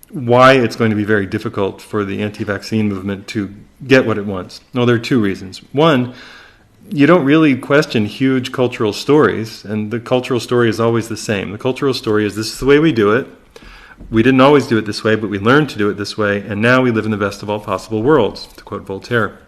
why it's going to be very difficult for the anti-vaccine movement to get what it wants. No, there are two reasons. One, you don't really question huge cultural stories, and the cultural story is always the same. The cultural story is, this is the way we do it. We didn't always do it this way, but we learned to do it this way, and now we live in the best of all possible worlds, to quote Voltaire.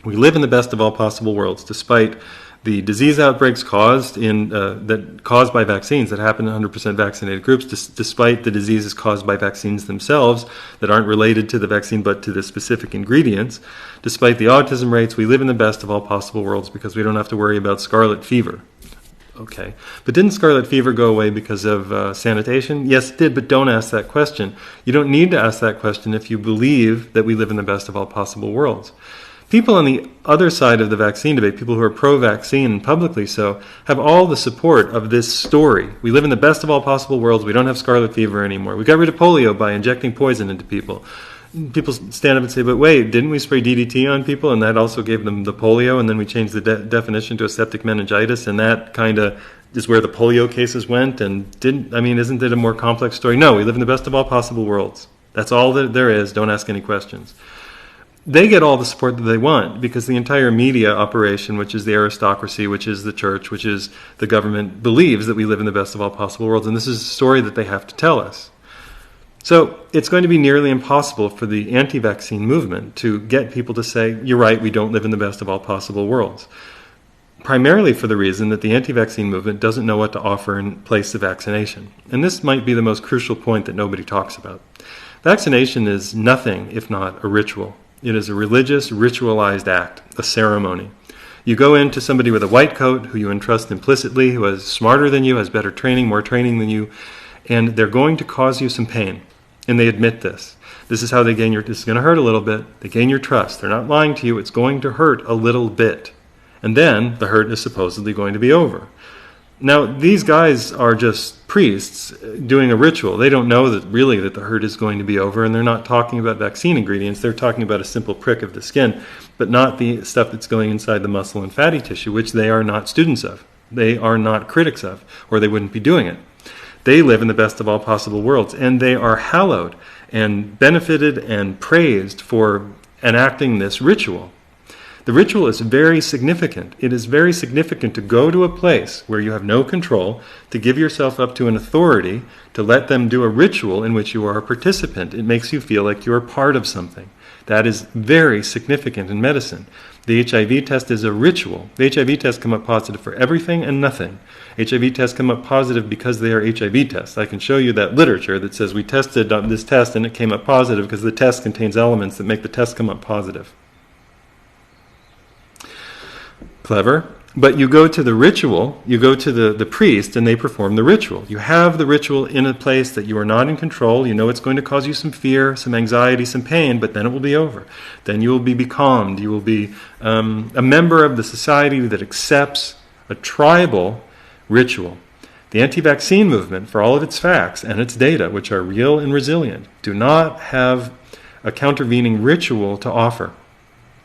We live in the best of all possible worlds, despite the disease outbreaks caused by vaccines that happen in 100% vaccinated groups, despite the diseases caused by vaccines themselves that aren't related to the vaccine but to the specific ingredients, despite the autism rates. We live in the best of all possible worlds because we don't have to worry about scarlet fever. Okay, but didn't scarlet fever go away because of sanitation? Yes, it did, but don't ask that question. You don't need to ask that question if you believe that we live in the best of all possible worlds. People on the other side of the vaccine debate, people who are pro-vaccine and publicly so, have all the support of this story. We live in the best of all possible worlds. We don't have scarlet fever anymore. We got rid of polio by injecting poison into people. People stand up and say, but wait, didn't we spray DDT on people and that also gave them the polio, and then we changed the definition to a septic meningitis, and that kind of is where the polio cases went, and isn't it a more complex story? No, we live in the best of all possible worlds. That's all that there is. Don't ask any questions. They get all the support that they want because the entire media operation, which is the aristocracy, which is the church, which is the government, believes that we live in the best of all possible worlds, and this is a story that they have to tell us. So it's going to be nearly impossible for the anti-vaccine movement to get people to say, you're right, we don't live in the best of all possible worlds. Primarily for the reason that the anti-vaccine movement doesn't know what to offer in place of vaccination. And this might be the most crucial point that nobody talks about. Vaccination is nothing if not a ritual. It is a religious, ritualized act, a ceremony. You go into somebody with a white coat who you entrust implicitly, who is smarter than you, has better training, more training than you, and they're going to cause you some pain. And they admit this. This is how they gain this is going to hurt a little bit. They gain your trust. They're not lying to you. It's going to hurt a little bit. And then the hurt is supposedly going to be over. Now, these guys are just priests doing a ritual. They don't know that the hurt is going to be over, and they're not talking about vaccine ingredients. They're talking about a simple prick of the skin, but not the stuff that's going inside the muscle and fatty tissue, which they are not students of. They are not critics of, or they wouldn't be doing it. They live in the best of all possible worlds, and they are hallowed and benefited and praised for enacting this ritual. The ritual is very significant. It is very significant to go to a place where you have no control, to give yourself up to an authority, to let them do a ritual in which you are a participant. It makes you feel like you are part of something. That is very significant in medicine. The HIV test is a ritual. The HIV tests come up positive for everything and nothing. HIV tests come up positive because they are HIV tests. I can show you that literature that says we tested this test and it came up positive because the test contains elements that make the test come up positive. Clever. But you go to the ritual, you go to the priest, and they perform the ritual. You have the ritual in a place that you are not in control. You know it's going to cause you some fear, some anxiety, some pain, but then it will be over. Then you will be calmed. You will be a member of the society that accepts a tribal ritual. The anti-vaccine movement, for all of its facts and its data, which are real and resilient, do not have a countervening ritual to offer.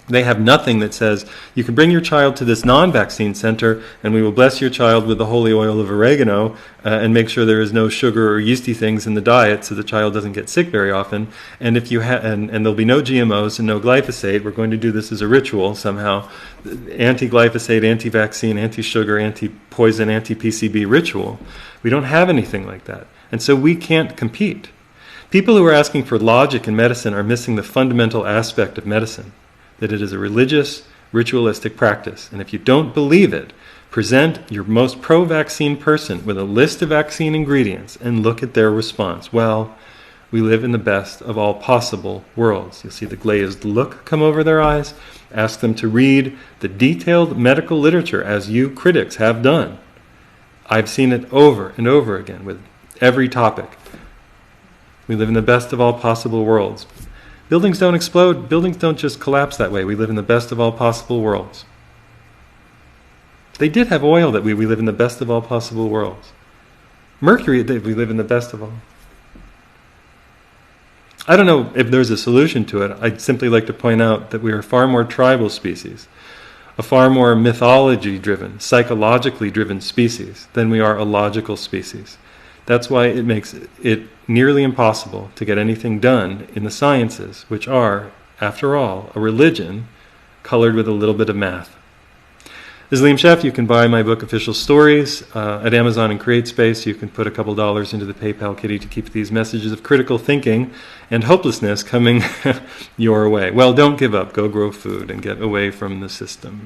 They have nothing that says, you can bring your child to this non-vaccine center and we will bless your child with the holy oil of oregano and make sure there is no sugar or yeasty things in the diet so the child doesn't get sick very often. And if and there'll be no GMOs and no glyphosate. We're going to do this as a ritual somehow. Anti-glyphosate, anti-vaccine, anti-sugar, anti-poison, anti-PCB ritual. We don't have anything like that. And so we can't compete. People who are asking for logic in medicine are missing the fundamental aspect of medicine. That it is a religious, ritualistic practice. And if you don't believe it, present your most pro-vaccine person with a list of vaccine ingredients and look at their response. Well, we live in the best of all possible worlds. You'll see the glazed look come over their eyes. Ask them to read the detailed medical literature as you critics have done. I've seen it over and over again with every topic. We live in the best of all possible worlds. Buildings don't explode. Buildings don't just collapse that way. We live in the best of all possible worlds. They did have oil that we live in the best of all possible worlds. Mercury, we live in the best of all. I don't know if there's a solution to it. I'd simply like to point out that we are far more tribal species, a far more mythology-driven, psychologically driven species than we are a logical species. That's why it makes it nearly impossible to get anything done in the sciences, which are, after all, a religion colored with a little bit of math. This is Liam Sheff. You can buy my book, Official Stories, at Amazon and CreateSpace. You can put a couple dollars into the PayPal kitty to keep these messages of critical thinking and hopelessness coming your way. Well, don't give up. Go grow food and get away from the system.